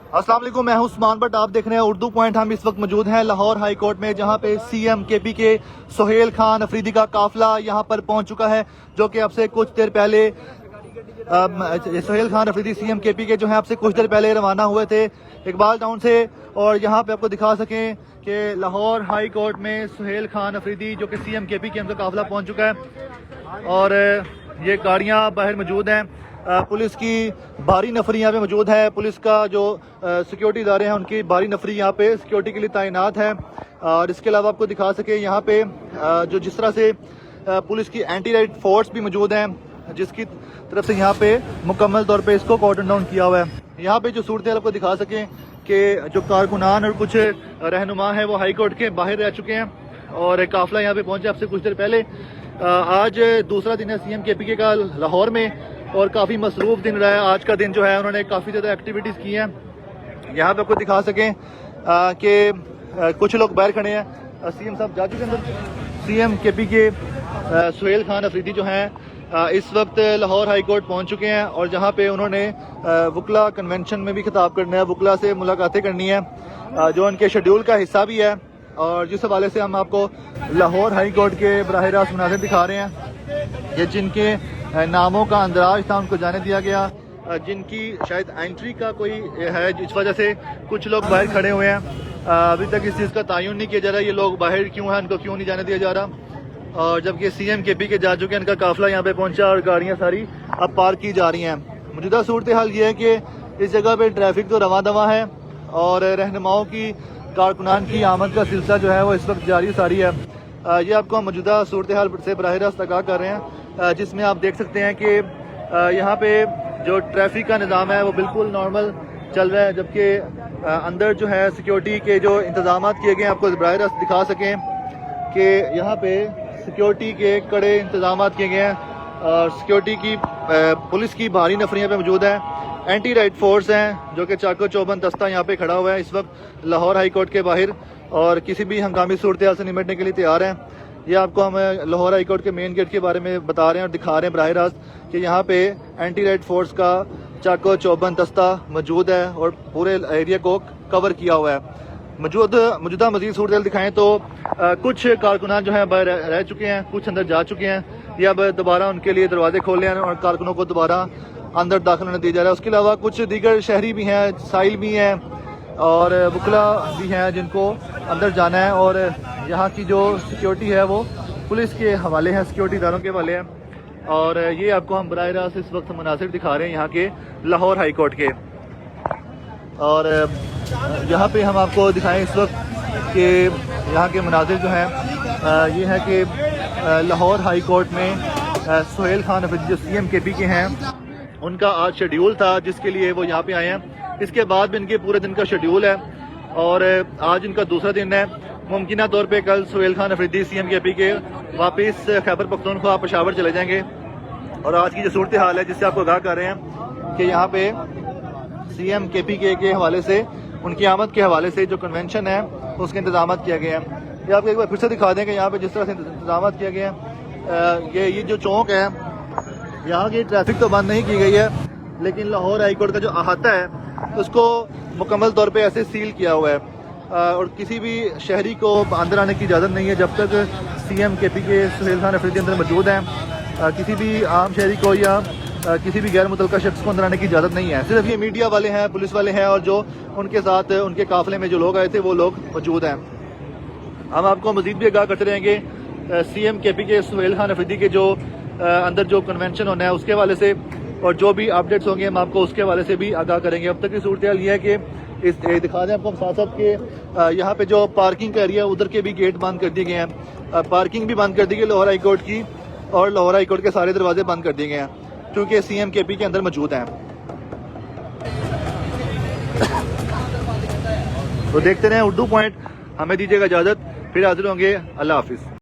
अस्सलाम वालेकुम, मैं हूं उस्मान बट आप देख रहे हैं उर्दू पॉइंट। हम इस वक्त मौजूद हैं लाहौर हाई कोर्ट में, जहां पे सीएम केपी के सुहेल खान अफरीदी का काफिला यहां पर पहुंच चुका है, जो कि अब से कुछ देर पहले सुहेल खान अफरीदी सीएम केपी के जो है आपसे कुछ देर पहले रवाना हुए थे इकबाल टाउन से। और यहाँ पे आपको दिखा सकें कि लाहौर हाई कोर्ट में सुहेल खान अफरीदी जो कि सीएम केपी के उनका काफिला पहुंच चुका है और ये गाड़ियाँ बाहर मौजूद हैं। पुलिस की भारी नफरी यहाँ पे मौजूद है। पुलिस का जो सिक्योरिटी इदारे हैं उनकी भारी नफरी यहाँ पे सिक्योरिटी के लिए तैनात है। और इसके अलावा आपको दिखा सके यहाँ पे जो जिस तरह से पुलिस की एंटी राइट फोर्स भी मौजूद हैं, जिसकी तरफ से यहाँ पे मुकम्मल तौर पे इसको कॉर्डन डाउन किया हुआ है। यहाँ पे जो सूरत आपको दिखा सकें कि जो कारकुनान और कुछ रहनुमा है वो हाई कोर्ट के बाहर रह चुके हैं और काफिला यहाँ पे पहुंचे आपसे कुछ देर पहले। आज दूसरा दिन है सीएम केपी के का लाहौर में और काफ़ी मसरूफ दिन रहा है। आज का दिन जो है उन्होंने काफ़ी ज़्यादा एक्टिविटीज़ की हैं। यहाँ पे आपको दिखा सकें कि कुछ लोग बाहर खड़े हैं। सीएम साहब जा चुके हैं अंदर। सीएम केपी के सुहेल खान अफरीदी जो हैं इस वक्त लाहौर हाई कोर्ट पहुँच चुके हैं और जहाँ पे उन्होंने वकला कन्वेंशन में भी खिताब करना है, वकला से मुलाकातें करनी है, जो उनके शेड्यूल का हिस्सा भी है। और जिस हवाले से हम आपको लाहौर हाई कोर्ट के बराह रास्त मनाज़िर दिखा रहे हैं, ये जिनके नामों का अंदराज था उनको जाने दिया गया, जिनकी शायद एंट्री का कोई है, जिस वजह से कुछ लोग बाहर खड़े हुए हैं। अभी तक इस चीज़ का तयन नहीं किया जा रहा ये लोग बाहर क्यों हैं, उनको क्यों नहीं जाने दिया जा रहा। और जबकि सीएम केपी के जा चुके हैं, इनका काफिला यहाँ पे पहुंचा और गाड़ियाँ सारी अब पार्क की जा रही हैं। मौजूदा सूरत हाल ये है कि इस जगह पे ट्रैफिक तो रवा दवा है और रहनुमाओं की कारकुनान की आमद का सिलसिला जो है वो इस वक्त जारी सारी है। ये आपको मौजूदा सूरत हाल से बराह रास्त आगाह कर रहे हैं, जिसमें आप देख सकते हैं कि यहाँ पे जो ट्रैफिक का निज़ाम है वो बिल्कुल नॉर्मल चल रहा है, जबकि अंदर जो है सिक्योरिटी के जो इंतजाम किए गए हैं आपको बराह रास्त दिखा सकें कि यहाँ पे सिक्योरिटी के कड़े इंतजाम किए गए हैं और सिक्योरिटी की पुलिस की भारी नफरियाँ पे मौजूद है। एंटी राइट फोर्स हैं जो कि चाको चौबंद दस्ता यहाँ पे खड़ा हुआ है इस वक्त लाहौर हाई कोर्ट के बाहर और किसी भी हंगामी सूरत हाल से निपटने के लिए तैयार हैं। ये आपको हम लाहौर हाई कोर्ट के मेन गेट के बारे में बता रहे हैं और दिखा रहे हैं बराह रास्त कि यहाँ पे एंटी राइट फोर्स का चाको चौबंद दस्ता मौजूद है और पूरे एरिया को कवर किया हुआ है। मौजूदा मजीद सूरत हाल दिखाएं तो कुछ कारकुनान जो है बाहर रह चुके हैं, कुछ अंदर जा चुके हैं। ये अब दोबारा उनके लिए दरवाजे खोले हैं और कारकुनों को दोबारा अंदर दाखिल होने दिया जा रहा है। उसके अलावा कुछ दीगर शहरी भी हैं, साइल भी हैं और वकला भी हैं जिनको अंदर जाना है। और यहाँ की जो सिक्योरिटी है वो पुलिस के हवाले है, सिक्योरिटी इदारों के हवाले हैं। और ये आपको हम बराह रास्त इस वक्त मनासिर दिखा रहे हैं यहाँ के लाहौर हाई कोर्ट के। और यहाँ पे हम आपको दिखाएं इस वक्त कि यहाँ के मनासिर जो हैं ये है कि लाहौर हाई कोर्ट में सुहेल खान अफरीदी जो सीएम केपी के हैं उनका आज शेड्यूल था जिसके लिए वो यहाँ पे आए हैं। इसके बाद भी इनके पूरे दिन का शेड्यूल है और आज इनका दूसरा दिन है। मुमकिन तौर पे कल सुहेल खान अफरीदी सीएम केपी के वापस खैबर पख्तूनख्वा पेशावर चले जाएंगे। और आज की जो सूरत हाल है जिससे आपको आगाह कर रहे हैं कि यहाँ पे सीएम केपी के हवाले से, उनकी आमद के हवाले से जो कन्वेंशन है उसके इंतजाम किया गया है। ये आपको एक बार फिर से दिखा दें कि यहाँ पे जिस तरह से इंतजाम किया गया है। ये जो चौक है यहाँ की ट्रैफिक तो बंद नहीं की गई है, लेकिन लाहौर हाई कोर्ट का जो अहाता है उसको मुकम्मल तौर पे ऐसे सील किया हुआ है और किसी भी शहरी को अंदर आने की इजाज़त नहीं है जब तक सीएम केपी के सुहेल खान अफरीदी अंदर मौजूद हैं। किसी भी आम शहरी को या किसी भी गैर मुतल्लका शख्स को अंदर आने की इजाज़त नहीं है। सिर्फ ये मीडिया वाले हैं, पुलिस वाले हैं और जो उनके साथ उनके काफिले में जो लोग आए थे वो लोग मौजूद हैं। हम आपको मजीद भी आगाह करते रहेंगे सीएम केपी के सुहेल खान अफरीदी के जो अंदर जो कन्वेंशन होना है उसके हवाले से और जो भी अपडेट्स होंगे हम आपको उसके हवाले से भी आगाह करेंगे। अब तक की सूरत हाल ये है कि इस दिखा दें आपको साथ साथ के यहाँ पे जो पार्किंग का एरिया उधर के भी गेट बंद कर दिए गए हैं। पार्किंग भी बंद कर दी गई लाहौर हाई कोर्ट की और लाहौर हाई कोर्ट के सारे दरवाजे बंद कर दिए गए हैं क्योंकि सीएम केपी के अंदर मौजूद हैं। तो देखते रहें उर्दू पॉइंट। हमें दीजिएगा इजाज़त, फिर हाजिर होंगे। अल्लाह हाफिज़।